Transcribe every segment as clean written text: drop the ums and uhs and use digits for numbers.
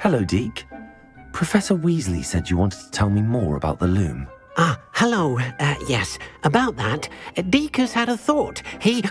Hello, Deke. Professor Weasley said you wanted to tell me more about the loom. Ah, hello. Yes, about that. Deke has had a thought. He...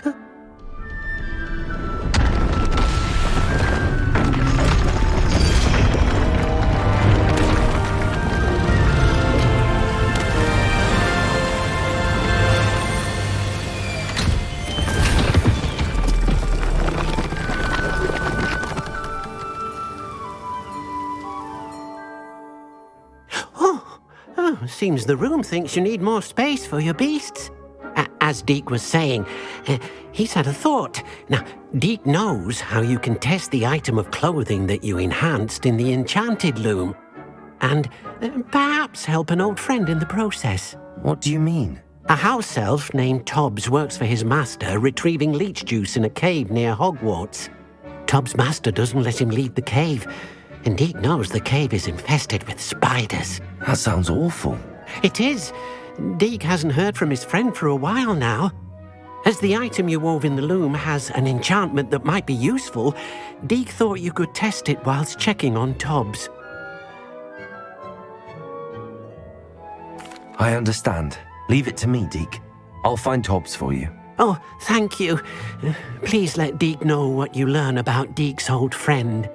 Seems the room thinks you need more space for your beasts. As Deke was saying, he's had a thought. Now, Deke knows how you can test the item of clothing that you enhanced in the enchanted loom. And perhaps help an old friend in the process. What do you mean? A house elf named Tobbs works for his master, retrieving leech juice in a cave near Hogwarts. Tobbs' master doesn't let him leave the cave, and Deke knows the cave is infested with spiders. That sounds awful. It is. Deke hasn't heard from his friend for a while now. As the item you wove in the loom has an enchantment that might be useful, Deke thought you could test it whilst checking on Tobbs. I understand. Leave it to me, Deke. I'll find Tobbs for you. Oh, thank you. Please let Deke know what you learn about Deke's old friend.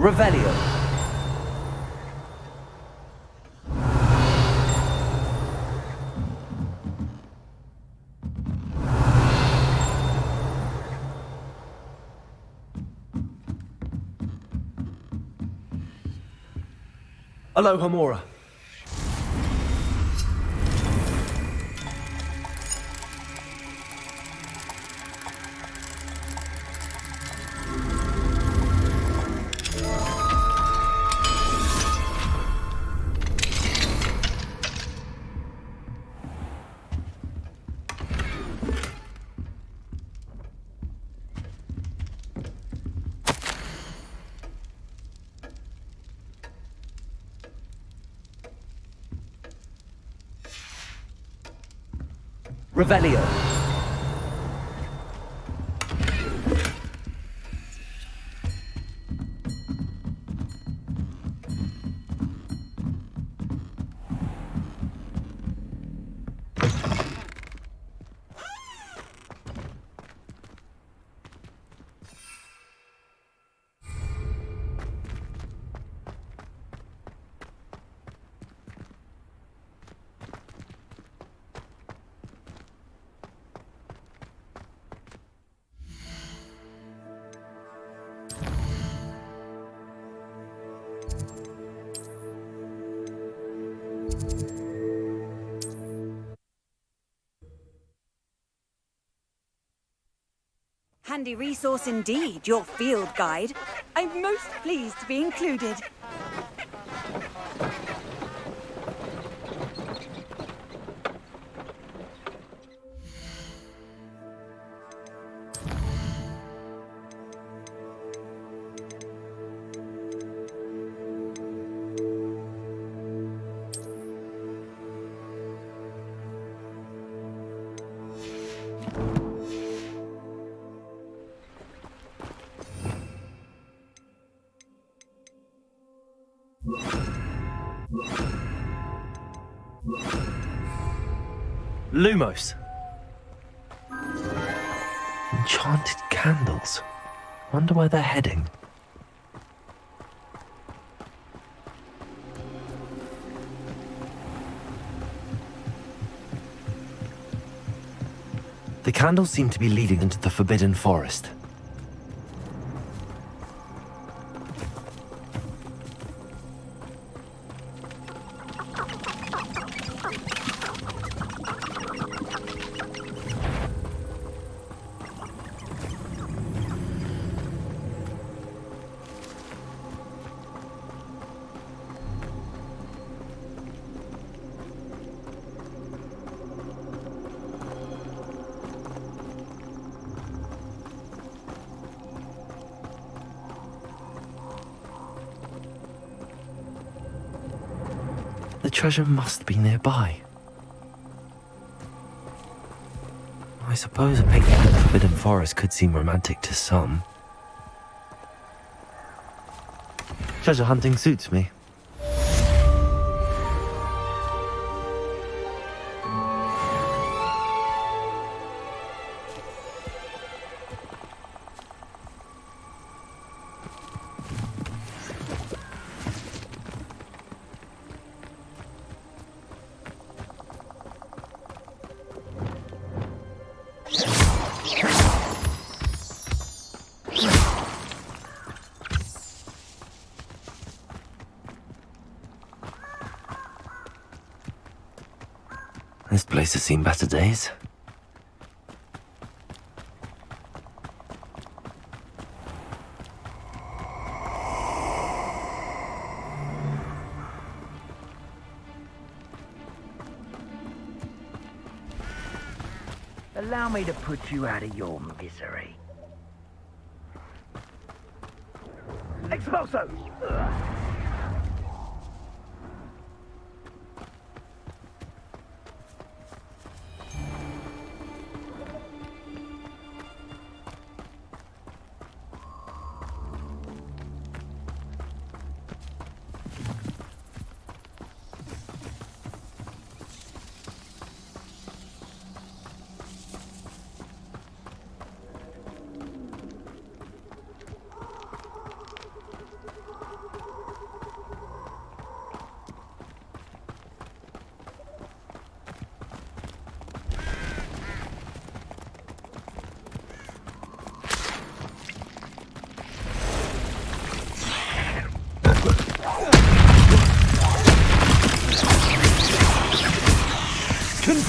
Revelio. Aloha Mora. Revelio. Handy resource indeed, your field guide. I'm most pleased to be included. Lumos. Enchanted candles. Wonder where they're heading. The candles seem to be leading into the Forbidden Forest. The treasure must be nearby. I suppose a picnic in the Forbidden Forest could seem romantic to some. Treasure hunting suits me. This place has seen better days. Allow me to put you out of your misery. Expulso!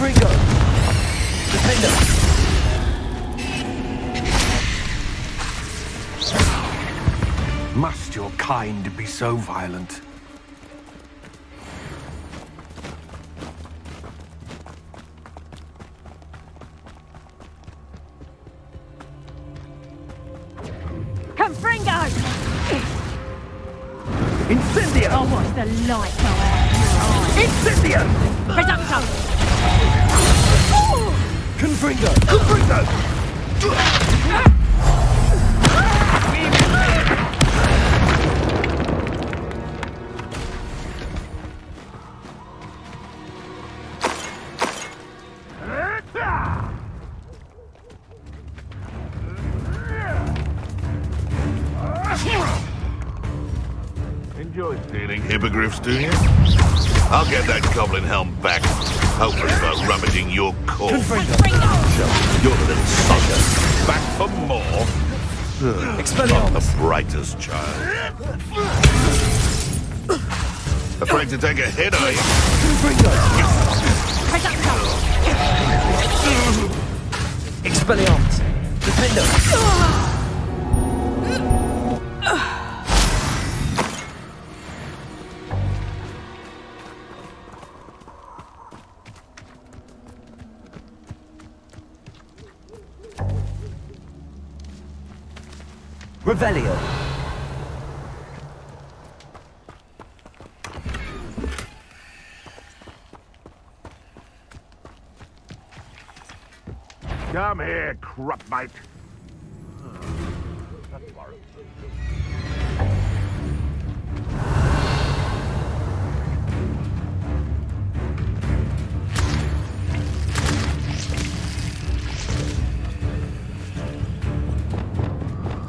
Confringo! Defender! Must your kind be so violent? Confringo! Incendio! I'll watch the light go out. Incendio! Reducto! Confringo! Confringo! Enjoy stealing hippogriffs, do you? I'll get that goblin helm back. Hopefully by rummaging your core. You're the little sucker. Back for more. Not the brightest child. Afraid to take a hit, are you? Expelliarmus! Defender! Revelio! Come here, crupmate.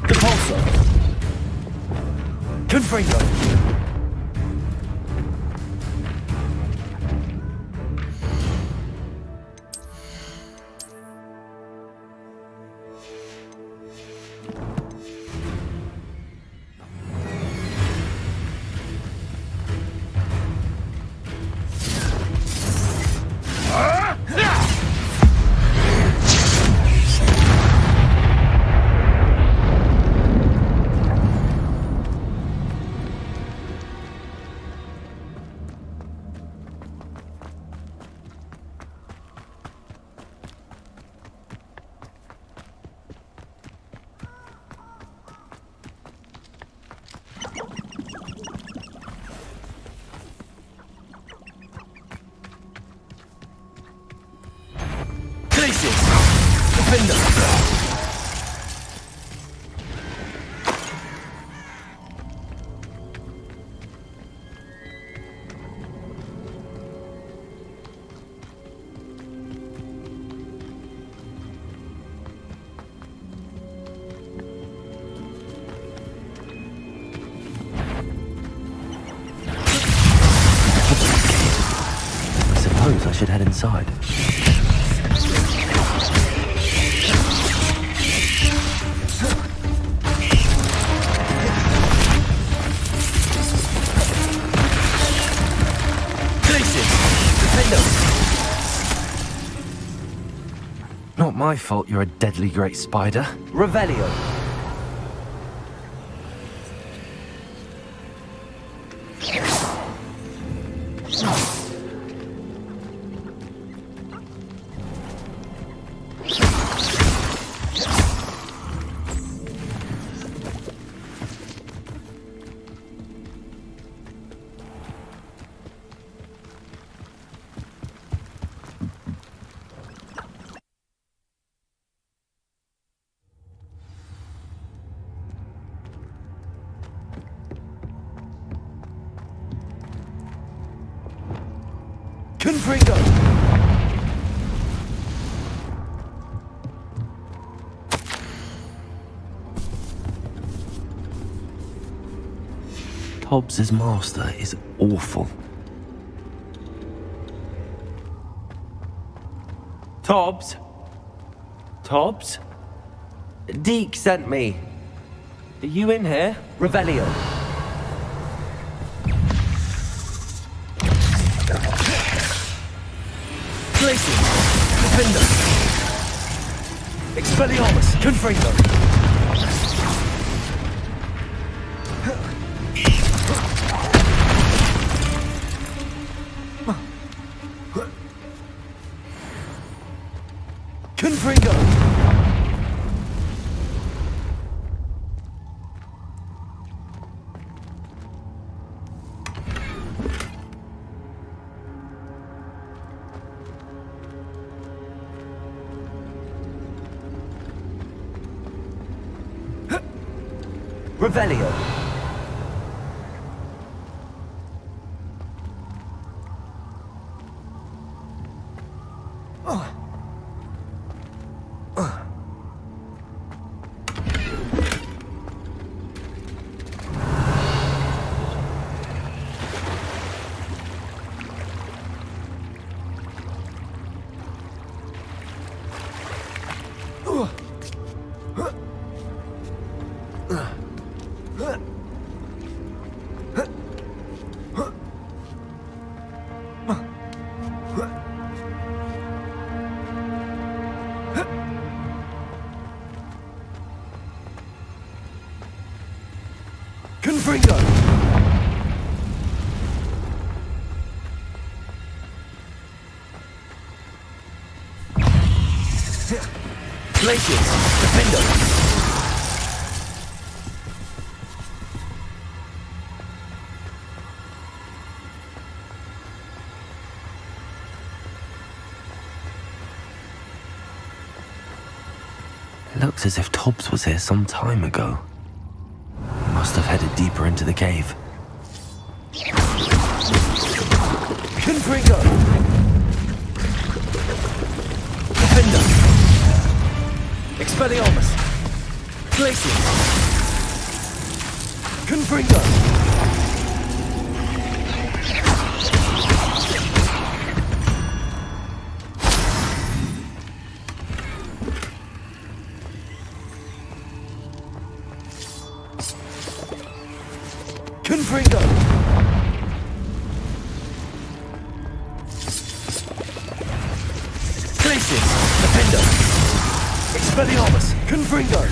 Depulso! Confringo! Defender! I suppose I should head inside. Not my fault you're a deadly great spider. Revelio. Confringo! Hobbs's master is awful. Tobbs? Tobbs? Deke sent me. Are you in here? Revelio. Places. Defender! Expelliarmus! Confringo! Confringo! Revelio. Confringo! Glacius! Defender! Looks as if Tobbs was here some time ago. He must have headed deeper into the cave. Confringo! Defender! Expelliarmus! Glacius! Confringo! Confringo! Glacius! Defender! Expelliarmus! Confringo!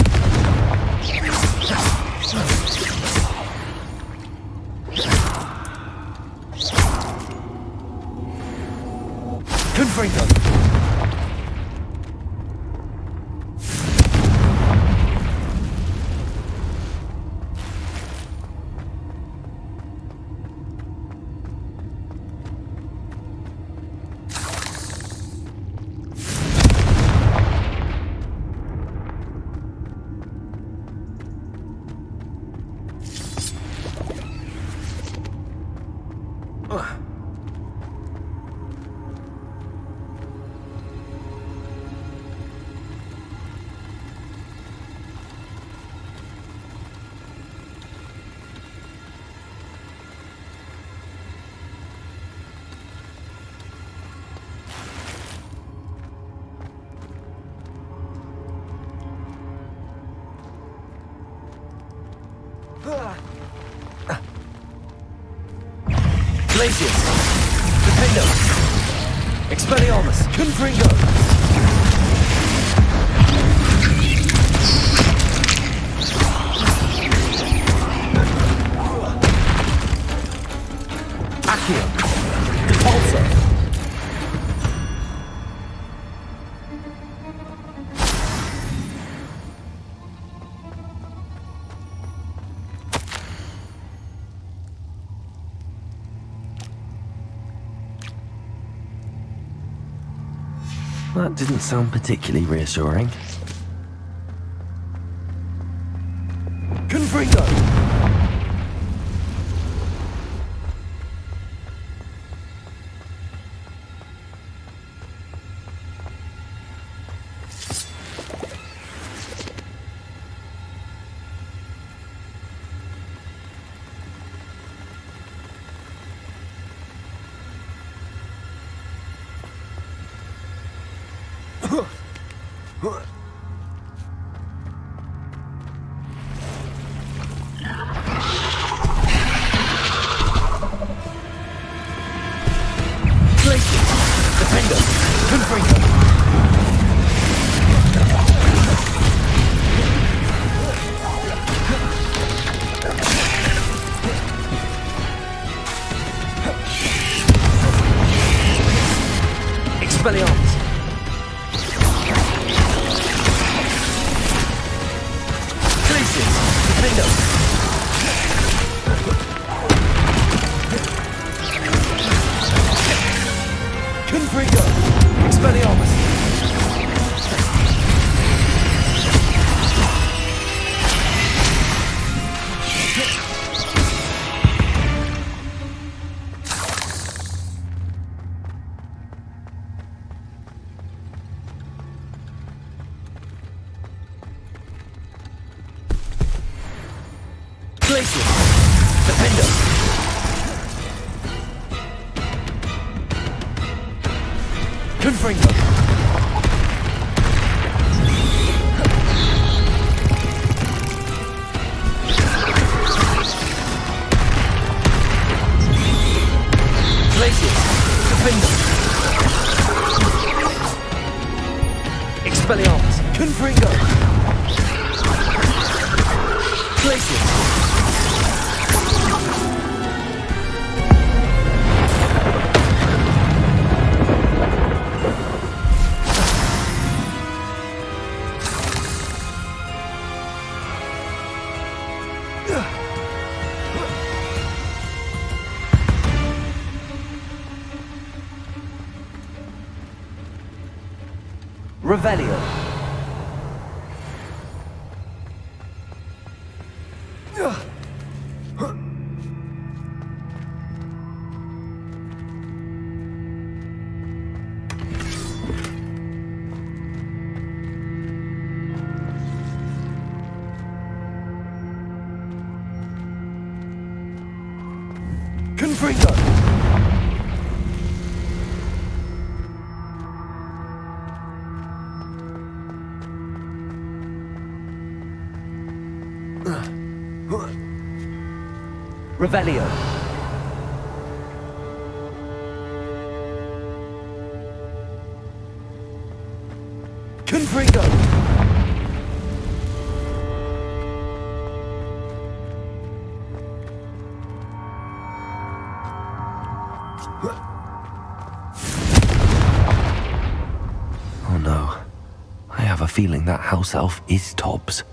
Confringo! Glacius! Defender! Expelliarmus! Confringo! ARCHIE! Repulsor! That didn't sound particularly reassuring. Confringo! Glacius! Defender! Confringo! Defender! Confringo! Expelliarmus! Glacier! Defender! Confringo! Glacier! Defender! Expelliarmus! Confringo! Glacier! Revelio. Confringo. Revelio. Confringo. Oh no. I have a feeling that house elf is Tobbs.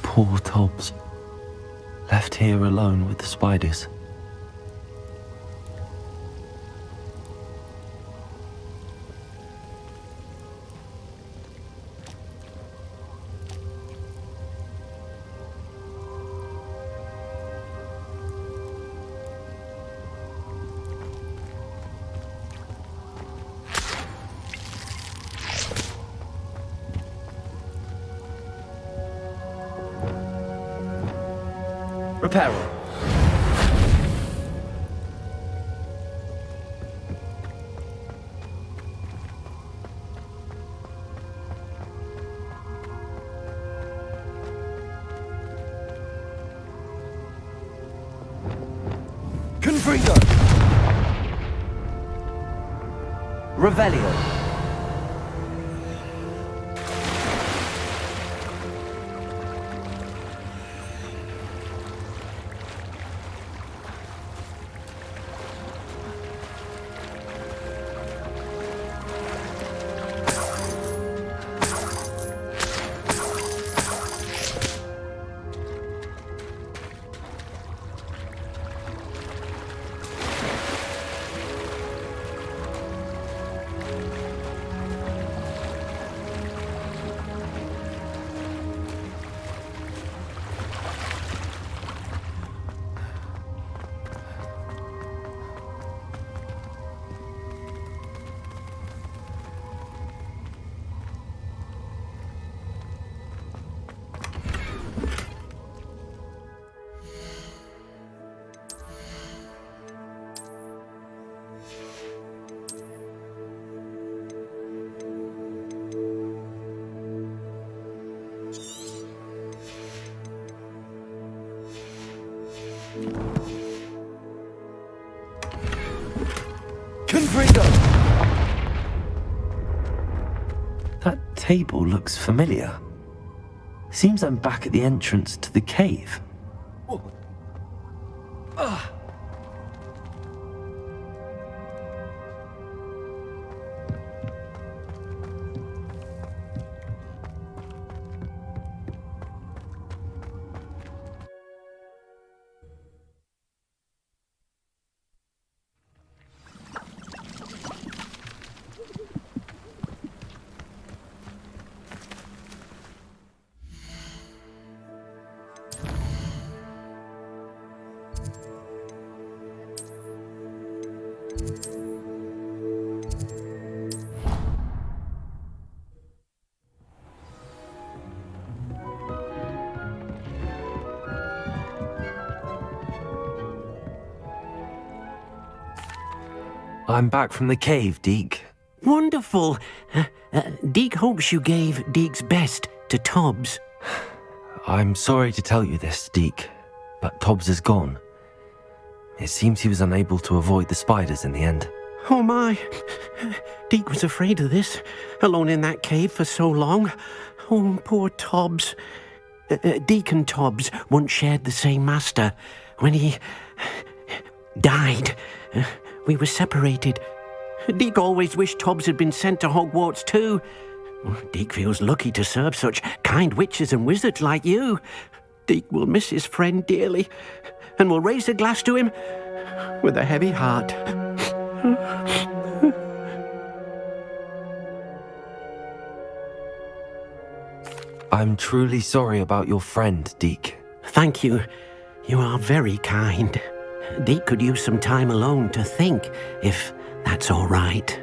Poor Tobbs. Left here alone with the spiders. Reparo. Confringo. Revelio. Confringo. That table looks familiar. Seems I'm back at the entrance to the cave. I'm back from the cave, Deke. Wonderful. Deke hopes you gave Deke's best to Tobbs. I'm sorry to tell you this, Deke, but Tobbs is gone. It seems he was unable to avoid the spiders in the end. Oh my. Deke was afraid of this, alone in that cave for so long. Oh, poor Tobbs. Deke and Tobbs once shared the same master. When he died, we were separated. Deke always wished Tobbs had been sent to Hogwarts too. Deke feels lucky to serve such kind witches and wizards like you. Deke will miss his friend dearly, and will raise a glass to him with a heavy heart. I'm truly sorry about your friend, Deke. Thank you. You are very kind. Deke could use some time alone to think, if that's all right.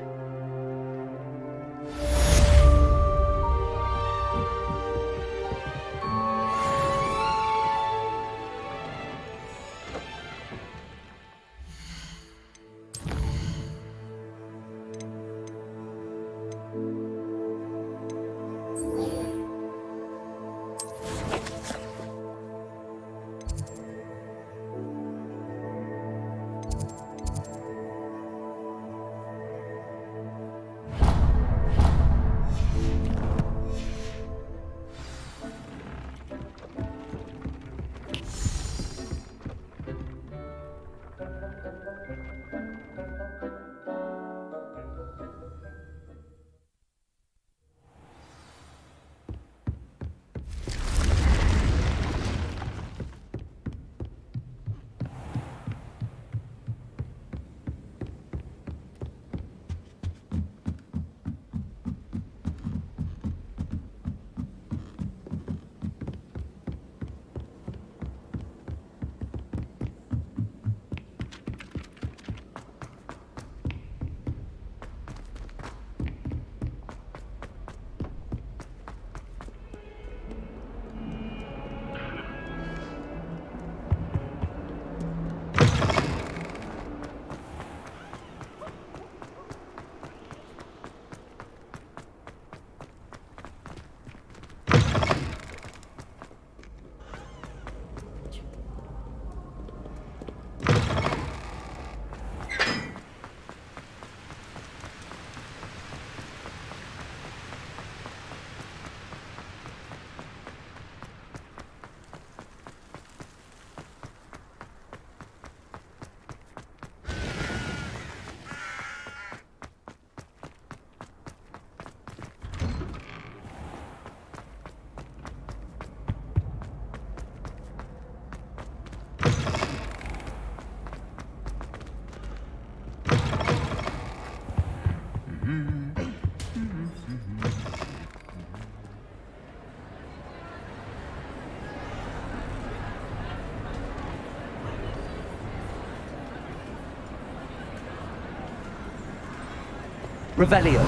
Revelio.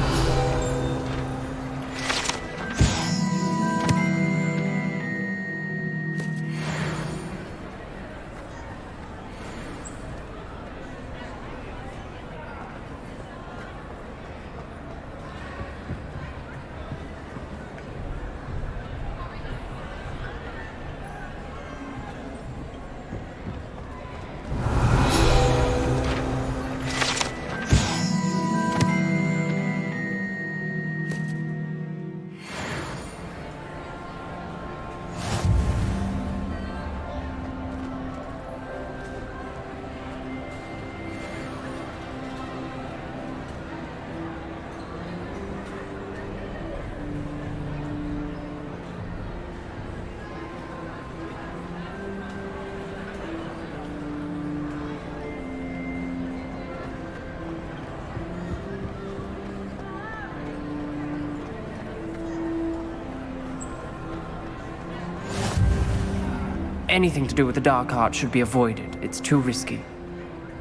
Anything to do with the Dark Art should be avoided. It's too risky.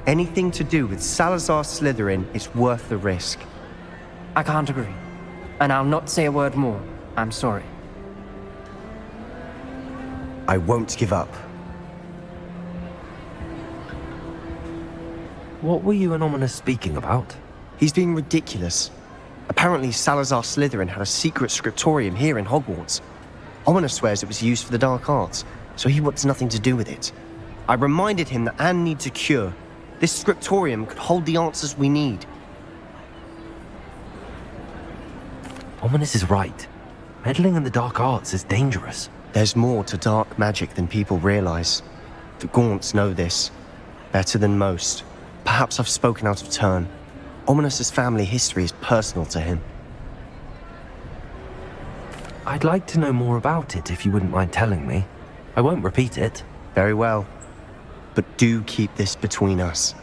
Anything to do with Salazar Slytherin is worth the risk. I can't agree. And I'll not say a word more. I'm sorry. I won't give up. What were you and Ominous speaking about? He's being ridiculous. Apparently, Salazar Slytherin had a secret scriptorium here in Hogwarts. Ominous swears it was used for the dark arts, so he wants nothing to do with it. I reminded him that Anne needs a cure. This scriptorium could hold the answers we need. Ominous is right. Meddling in the dark arts is dangerous. There's more to dark magic than people realize. The Gaunts know this. Better than most. Perhaps I've spoken out of turn. Ominous's family history is personal to him. I'd like to know more about it if you wouldn't mind telling me. I won't repeat it. Very well. But do keep this between us.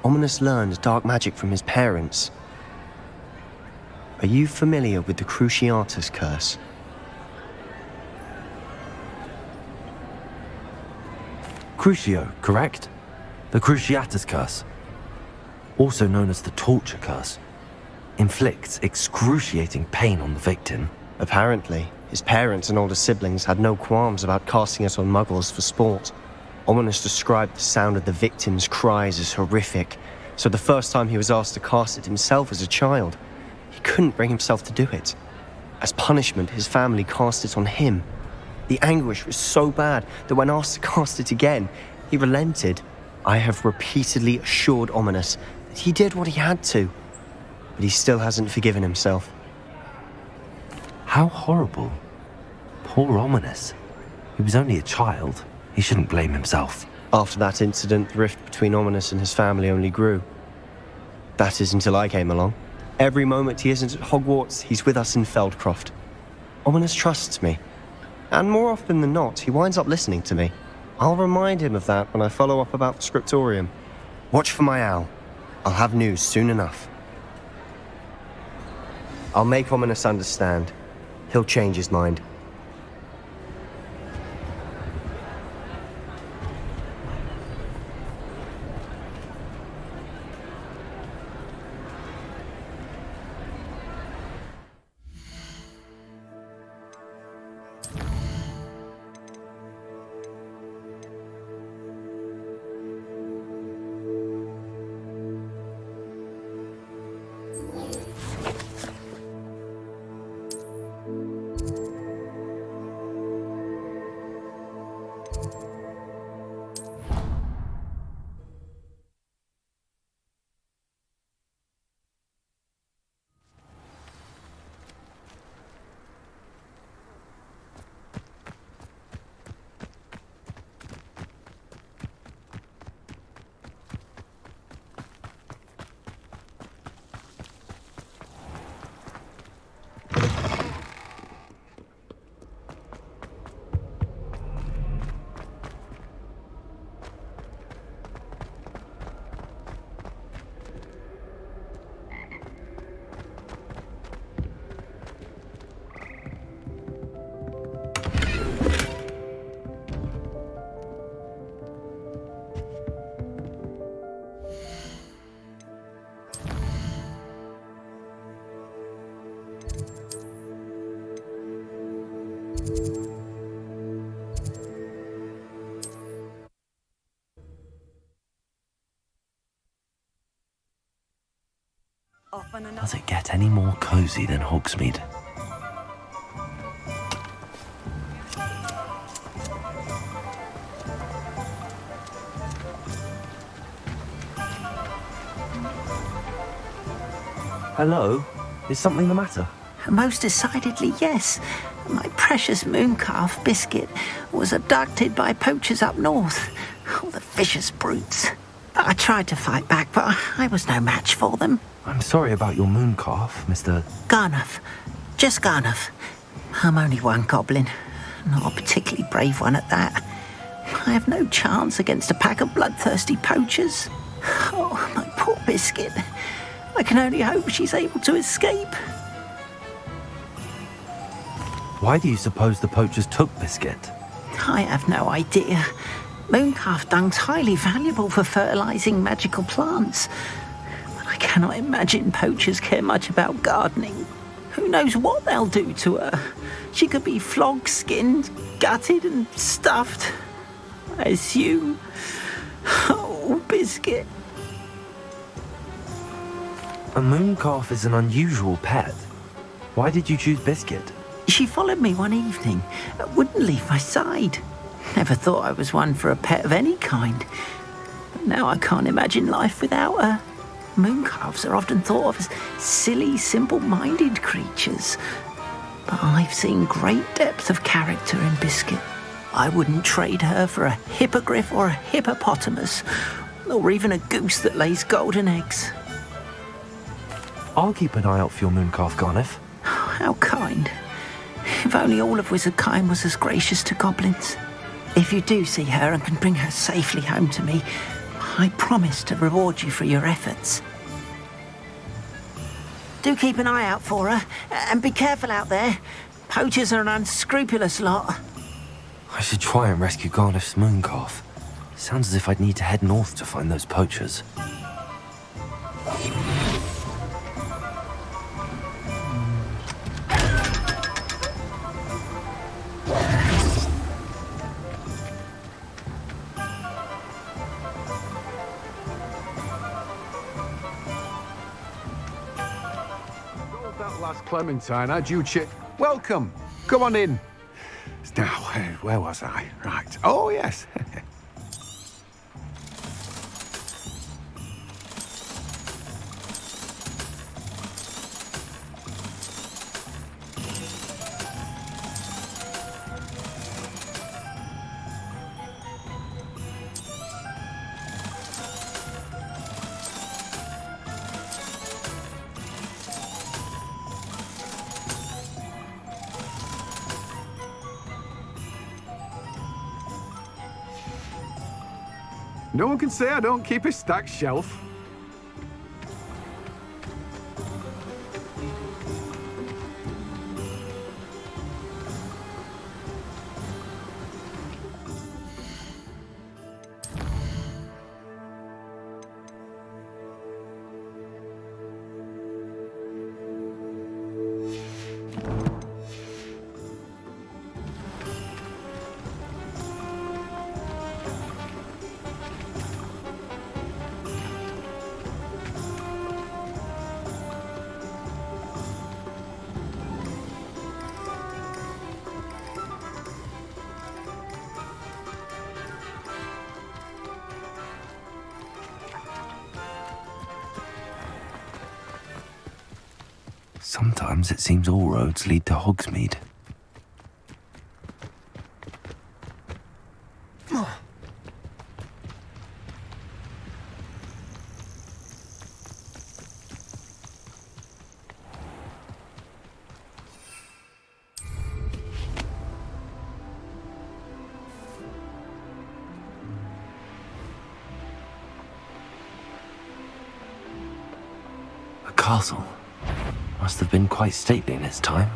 Ominous learned dark magic from his parents. Are you familiar with the Cruciatus curse? Crucio, correct? The Cruciatus curse. Also known as the torture curse. Inflicts excruciating pain on the victim. Apparently, his parents and older siblings had no qualms about casting it on muggles for sport. Ominous described the sound of the victim's cries as horrific, so the first time he was asked to cast it himself as a child, he couldn't bring himself to do it. As punishment, his family cast it on him. The anguish was so bad that when asked to cast it again, he relented. I have repeatedly assured Ominous that he did what he had to, but he still hasn't forgiven himself. How horrible. Poor Ominous. He was only a child. He shouldn't blame himself. After that incident, the rift between Ominous and his family only grew. That is until I came along. Every moment he isn't at Hogwarts, he's with us in Feldcroft. Ominous trusts me. And more often than not, he winds up listening to me. I'll remind him of that when I follow up about the scriptorium. Watch for my owl. I'll have news soon enough. I'll make Ominous understand. He'll change his mind. Does it get any more cozy than Hogsmeade? Hello? Is something the matter? Most decidedly, yes. My precious mooncalf, Biscuit, was abducted by poachers up north. Oh, the vicious brutes. I tried to fight back, but I was no match for them. I'm sorry about your mooncalf, Mr. Garnuff. Just Garnuff. I'm only one goblin. Not a particularly brave one at that. I have no chance against a pack of bloodthirsty poachers. Oh, my poor Biscuit. I can only hope she's able to escape. Why do you suppose the poachers took Biscuit? I have no idea. Mooncalf dung's highly valuable for fertilizing magical plants. But I cannot imagine poachers care much about gardening. Who knows what they'll do to her? She could be flogged, skinned, gutted and stuffed. I assume. Oh, Biscuit. A mooncalf is an unusual pet. Why did you choose Biscuit? She followed me one evening, wouldn't leave my side. Never thought I was one for a pet of any kind. But now I can't imagine life without her. Mooncalves are often thought of as silly, simple-minded creatures. But I've seen great depth of character in Biscuit. I wouldn't trade her for a hippogriff or a hippopotamus, or even a goose that lays golden eggs. I'll keep an eye out for your mooncalf, Garniff. How kind. If only all of Wizardkind was as gracious to goblins. If you do see her and can bring her safely home to me, I promise to reward you for your efforts. Do keep an eye out for her, and be careful out there. Poachers are an unscrupulous lot. I should try and rescue Garniff's mooncalf. Sounds as if I'd need to head north to find those poachers. That last Clementine had you Welcome. Come on in. Now, where was I? Right. Oh, yes. No one can say I don't keep a stacked shelf. Sometimes it seems all roads lead to Hogsmeade. A castle. Must have been quite stately in its time.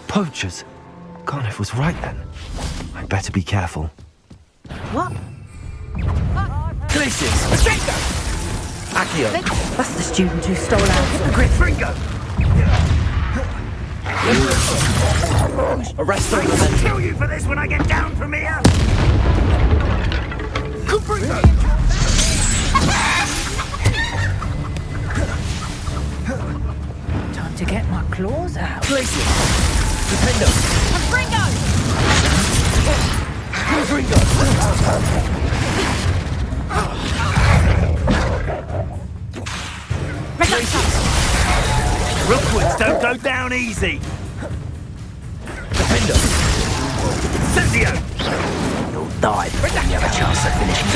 Poachers! Garniff was right then. I'd better be careful. What? Glacius! Ringo! Accio! That's the student who stole our Hippogriff! Ringo! Arrest them! I'll kill you for this when I get down from here! Ringo! Time to get my claws out. Glacius! Defender! Ringo! Ringo! Rookwoods don't go down easy! Defender! Incendio! You'll die before you have a chance of finishing it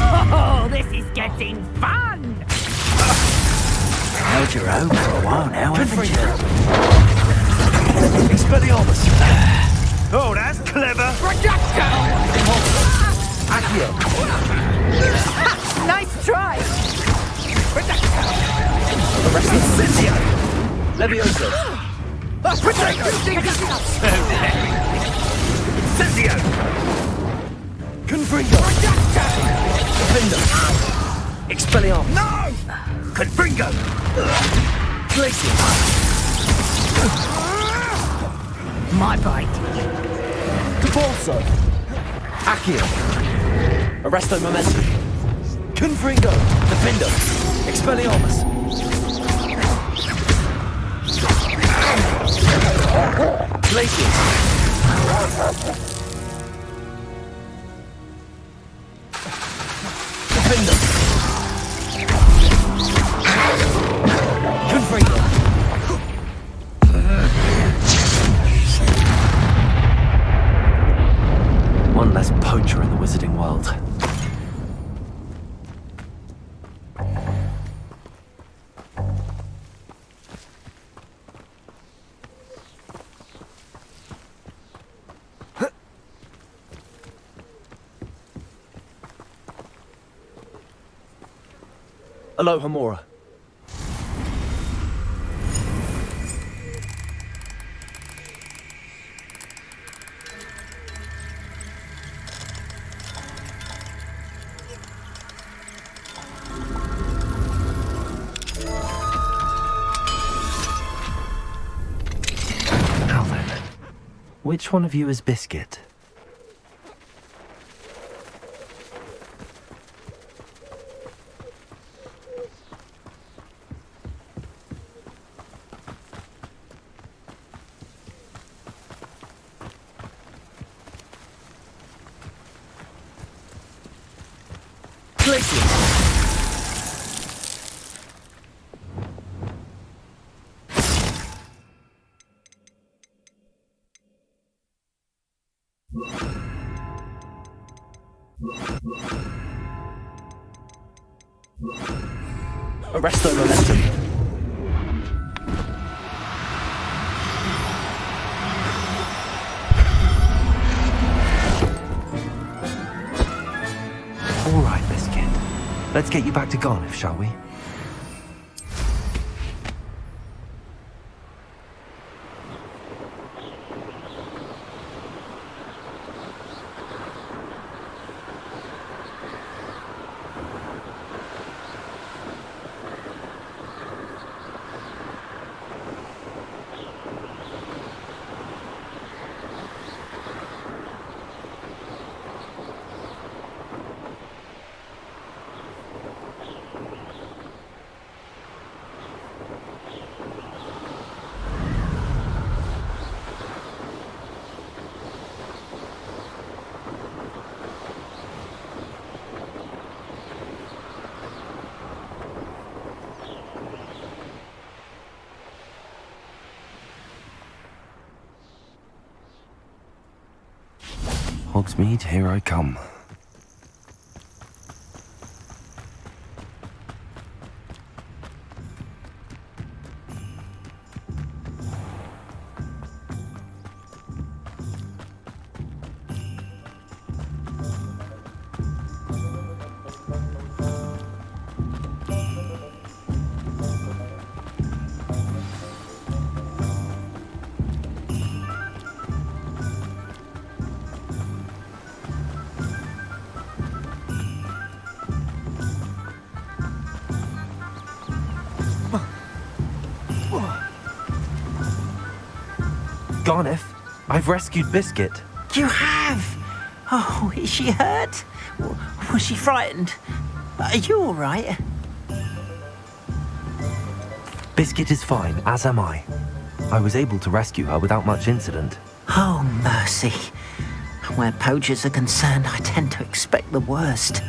off. Oh, this is getting fun! Held your own for a while now, haven't you? Expelliarmus! Oh, that's clever. Accio! Nice try! Incendio! Levioso! Incendio! Confringo! Defender! Expelliarmus! No! Confringo! Glacius! My bite. Cabalso! Accio! Arresto Momentum! Confringo! Defender! Expelliarmus! Glacius! Defender! Confringo! One less poacher in the wizarding world. Aloha Mora. Now then, which one of you is Biscuit? Arresto Momentum! All right, Biscuit. Let's get you back to Garniff, shall we? Hogsmeade, here I come. Garniff, I've rescued Biscuit. You have? Oh, is she hurt? Was she frightened? Are you all right? Biscuit is fine, as am I. I was able to rescue her without much incident. Oh, mercy. Where poachers are concerned, I tend to expect the worst.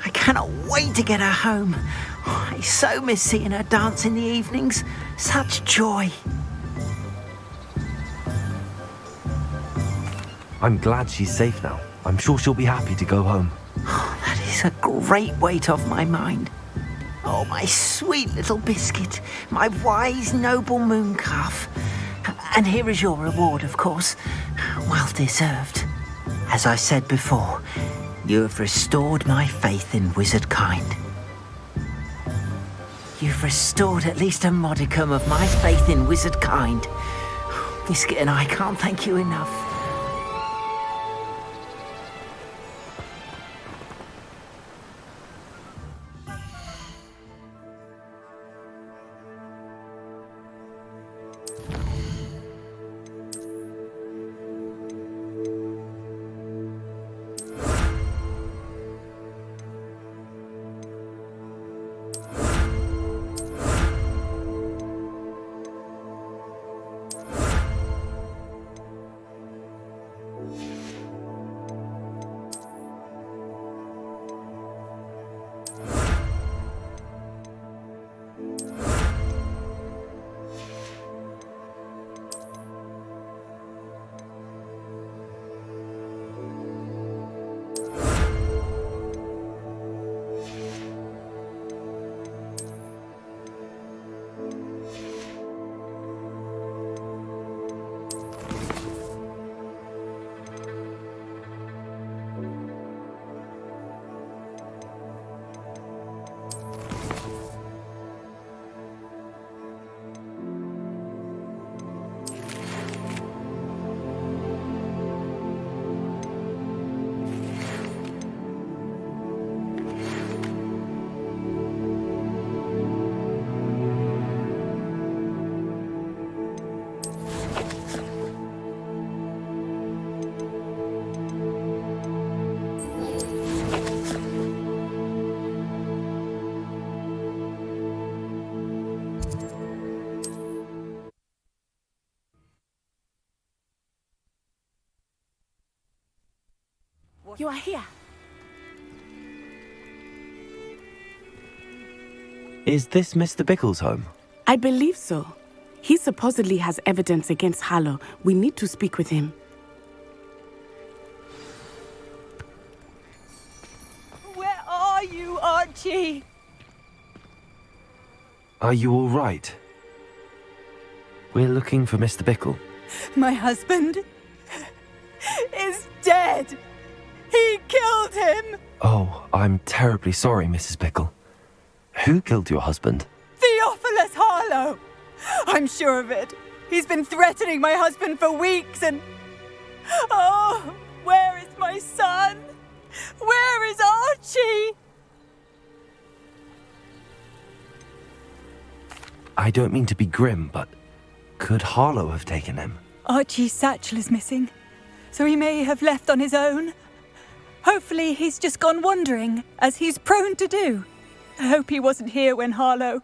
I cannot wait to get her home. I so miss seeing her dance in the evenings. Such joy. I'm glad she's safe now. I'm sure she'll be happy to go home. Oh, that is a great weight off my mind. Oh, my sweet little Biscuit, my wise, noble moon calf. And here is your reward, of course. Well deserved. As I said before, you have restored my faith in wizard kind. You've restored at least a modicum of my faith in wizard kind. Biscuit and I can't thank you enough. You are here. Is this Mr. Bickle's home? I believe so. He supposedly has evidence against Harlow. We need to speak with him. Where are you, Archie? Are you all right? We're looking for Mr. Bickle. My husband is dead. He killed him. Oh, I'm terribly sorry, Mrs. Bickle. Who killed your husband? Theophilus Harlow. I'm sure of it. He's been threatening my husband for weeks and... Oh, where is my son? Where is Archie? I don't mean to be grim, but could Harlow have taken him? Archie's satchel is missing, so he may have left on his own. Hopefully he's just gone wandering, as he's prone to do. I hope he wasn't here when my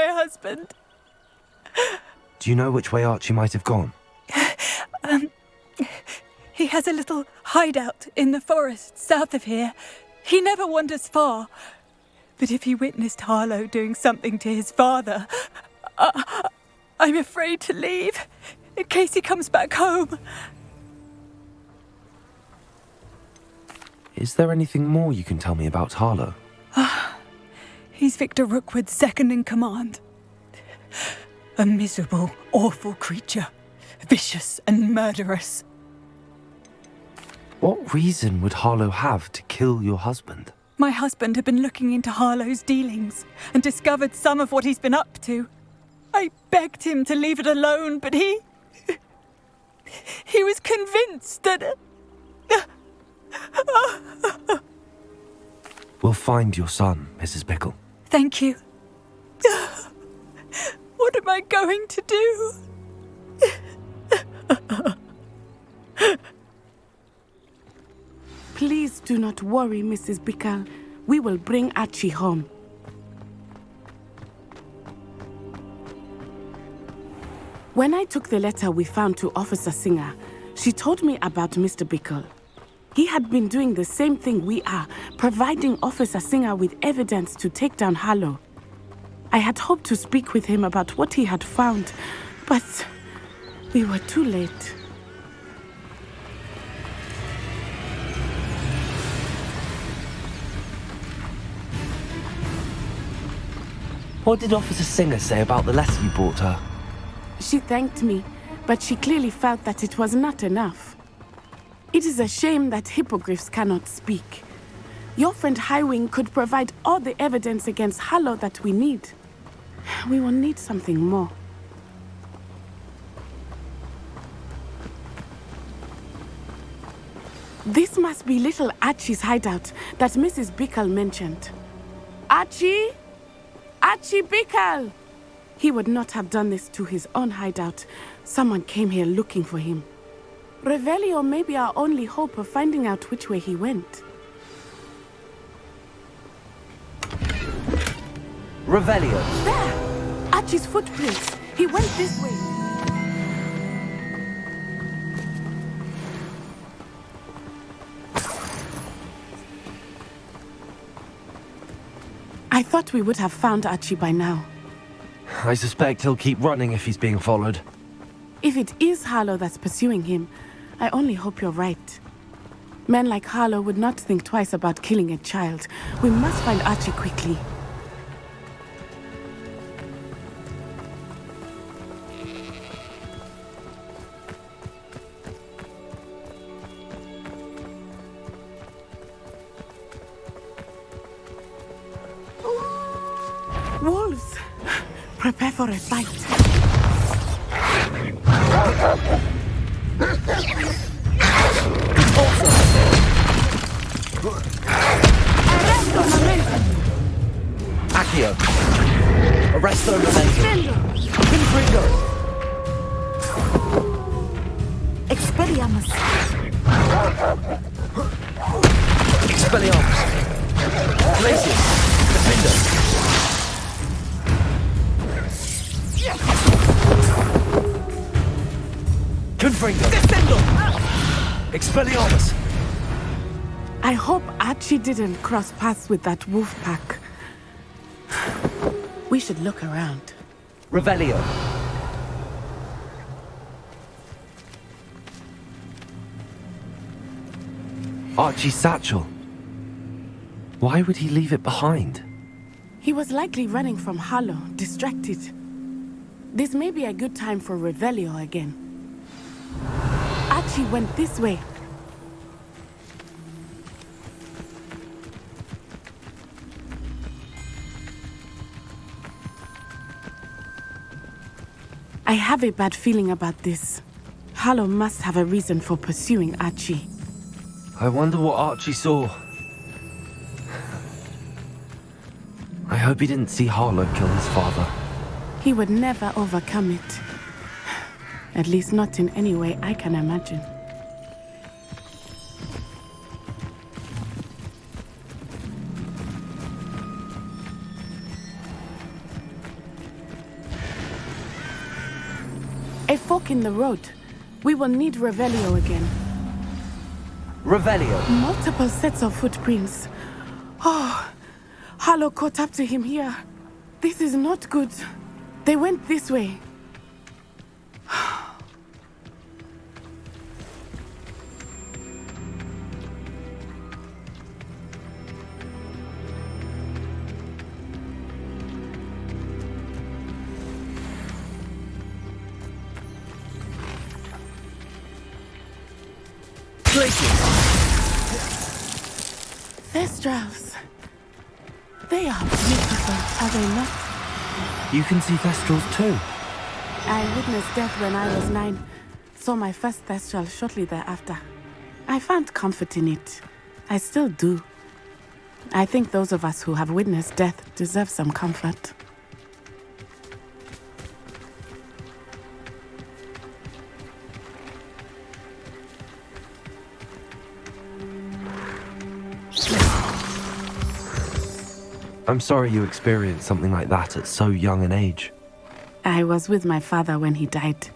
husband... Do you know which way Archie might have gone? He has a little hideout in the forest south of here. He never wanders far. But if he witnessed Harlow doing something to his father, I'm afraid to leave, in case he comes back home. Is there anything more you can tell me about Harlow? He's Victor Rookwood's second in command. A miserable, awful creature. Vicious and murderous. What reason would Harlow have to kill your husband? My husband had been looking into Harlow's dealings and discovered some of what he's been up to. I begged him to leave it alone, but he was convinced that... We'll find your son, Mrs. Bickle. Thank you. What am I going to do? Please do not worry, Mrs. Bickle. We will bring Archie home. When I took the letter we found to Officer Singer, she told me about Mr. Bickle. He had been doing the same thing we are, providing Officer Singer with evidence to take down Harlow. I had hoped to speak with him about what he had found, but we were too late. What did Officer Singer say about the letter you brought her? She thanked me, but she clearly felt that it was not enough. It is a shame that hippogriffs cannot speak. Your friend Highwing could provide all the evidence against Harlow that we need. We will need something more. This must be little Archie's hideout that Mrs. Bickle mentioned. Archie? Archie Bickle! He would not have done this to his own hideout. Someone came here looking for him. Revelio may be our only hope of finding out which way he went. Revelio. There! Archie's footprints. He went this way. I thought we would have found Archie by now. I suspect he'll keep running if he's being followed. If it is Harlow that's pursuing him, I only hope you're right. Men like Harlow would not think twice about killing a child. We must find Archie quickly. Wolves! Prepare for a fight. Accio. Arresto Memento. Confringo. Expelliarmus. Expelliarmus. Glacius. Defender. Confringo. Defendo. Expelliarmus. I hope Archie didn't cross paths with that wolf pack. We should look around. Revelio. Archie's satchel. Why would he leave it behind? He was likely running from Harlow, distracted. This may be a good time for Revelio again. Archie went this way. I have a bad feeling about this. Harlow must have a reason for pursuing Archie. I wonder what Archie saw. I hope he didn't see Harlow kill his father. He would never overcome it. At least not in any way I can imagine. A fork in the road. We will need Revelio again. Revelio. Multiple sets of footprints. Oh, Harlow caught up to him here. This is not good. They went this way. Thestrals. They are beautiful, are they not? You can see Thestrals too. I witnessed death when I was 9. Saw my first Thestral shortly thereafter. I found comfort in it. I still do. I think those of us who have witnessed death deserve some comfort. I'm sorry you experienced something like that at so young an age. I was with my father when he died.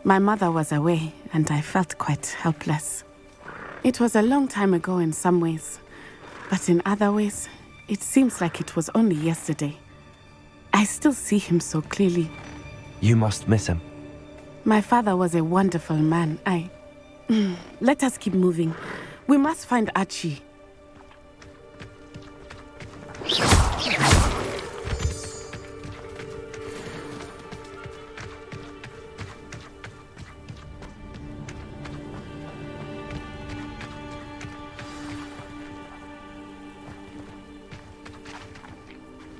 My mother was away, and I felt quite helpless. It was a long time ago in some ways, but in other ways, it seems like it was only yesterday. I still see him so clearly. You must miss him. My father was a wonderful man. Let us keep moving. We must find Archie.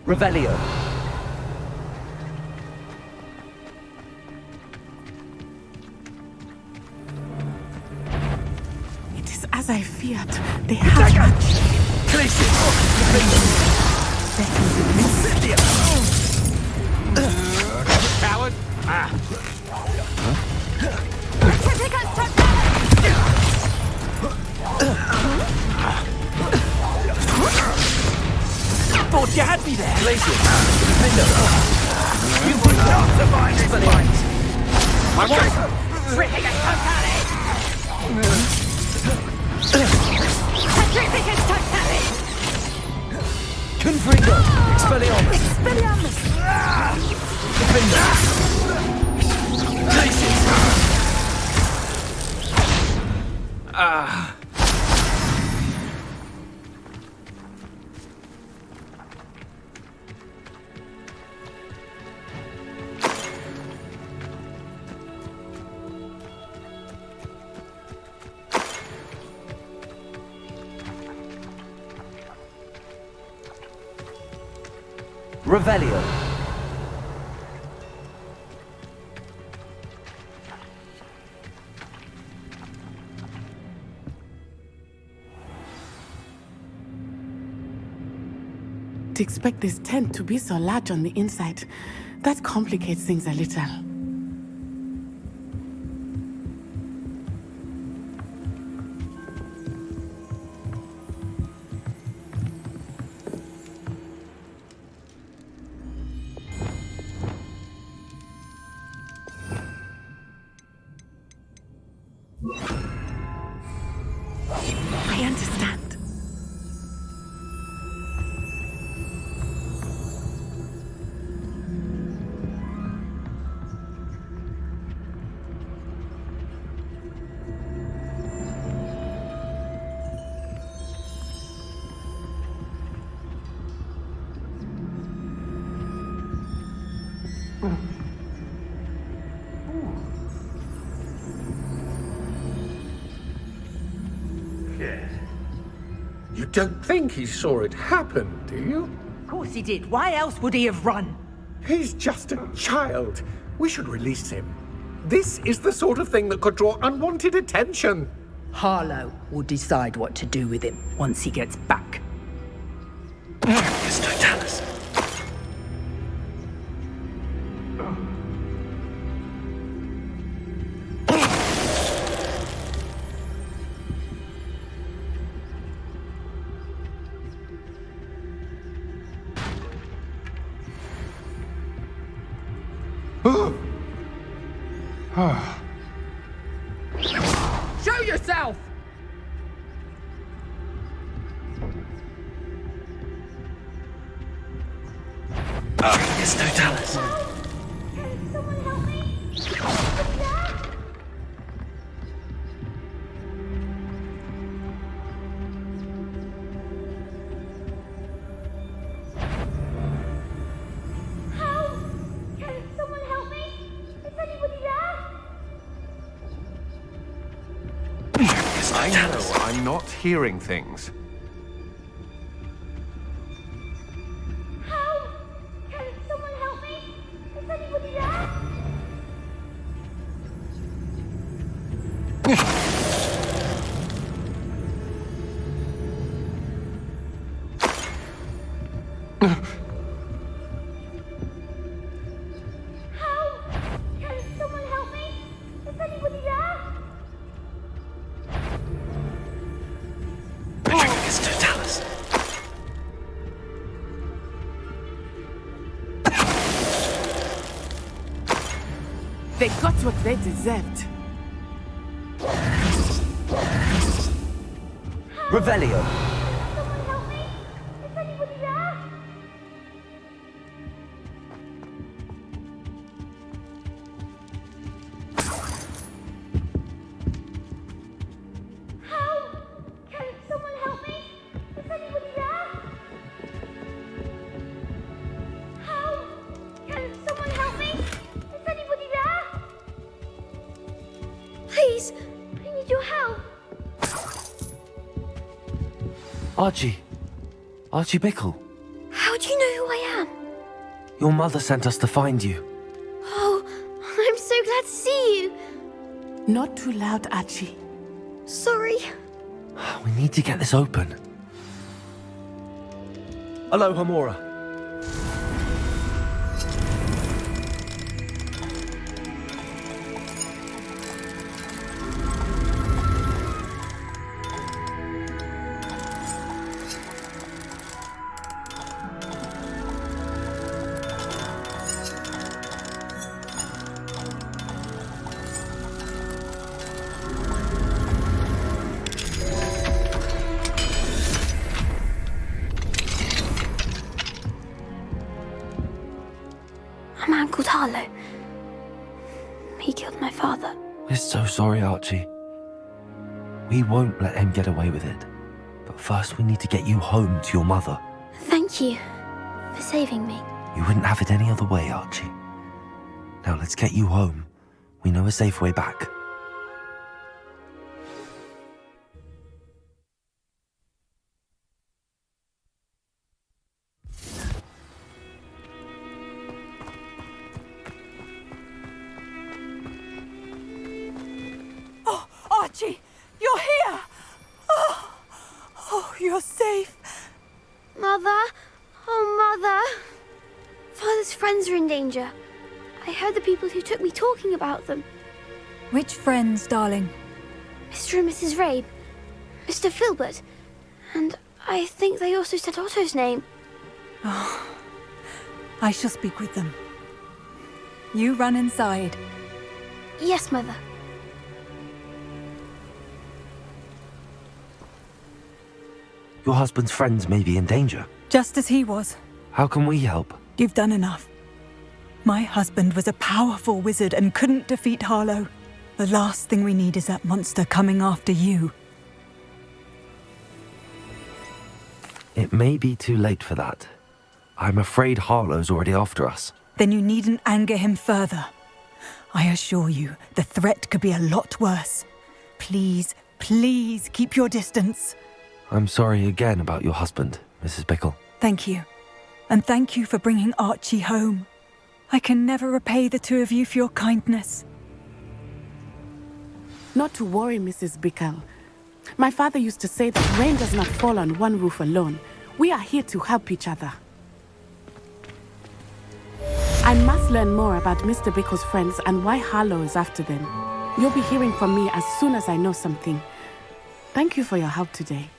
Revelio. It is as I feared. They have much. Glacius. Incendia. Coward! Thought you had me there. Glacius. Defender. You would not survive this fight. My wife! Terrificus Totalis! Confringo. Expelliarmus. Expelliarmus! Defender. Glacius. Revelio. To expect this tent to be so large on the inside, that complicates things a little. I understand. You don't think he saw it happen, do you? Of course he did. Why else would he have run? He's just a child. We should release him. This is the sort of thing that could draw unwanted attention. Harlow will decide what to do with him once he gets back. It's Totalis. Show yourself! It's Totalis. I know I'm not hearing things. It's Totalis. They got what they deserved. Revelio. Please, I need your help. Archie. Archie Bickle. How do you know who I am? Your mother sent us to find you. Oh, I'm so glad to see you. Not too loud, Archie. Sorry. We need to get this open. Hello, Hamora. A man called Harlow. He killed my father. We're so sorry, Archie. We won't let him get away with it. But first we need to get you home to your mother. Thank you for saving me. You wouldn't have it any other way, Archie. Now let's get you home. We know a safe way back. Oh, Archie, you're here! Oh, you're safe. Mother? Oh, Mother. Father's friends are in danger. I heard the people who took me talking about them. Which friends, darling? Mr. and Mrs. Rabe, Mr. Filbert, and I think they also said Otto's name. Oh, I shall speak with them. You run inside. Yes, Mother. Your husband's friends may be in danger. Just as he was. How can we help? You've done enough. My husband was a powerful wizard and couldn't defeat Harlow. The last thing we need is that monster coming after you. It may be too late for that. I'm afraid Harlow's already after us. Then you needn't anger him further. I assure you, the threat could be a lot worse. Please, please keep your distance. I'm sorry again about your husband, Mrs. Bickle. Thank you. And thank you for bringing Archie home. I can never repay the two of you for your kindness. Not to worry, Mrs. Bickle. My father used to say that rain does not fall on one roof alone. We are here to help each other. I must learn more about Mr. Bickle's friends and why Harlow is after them. You'll be hearing from me as soon as I know something. Thank you for your help today.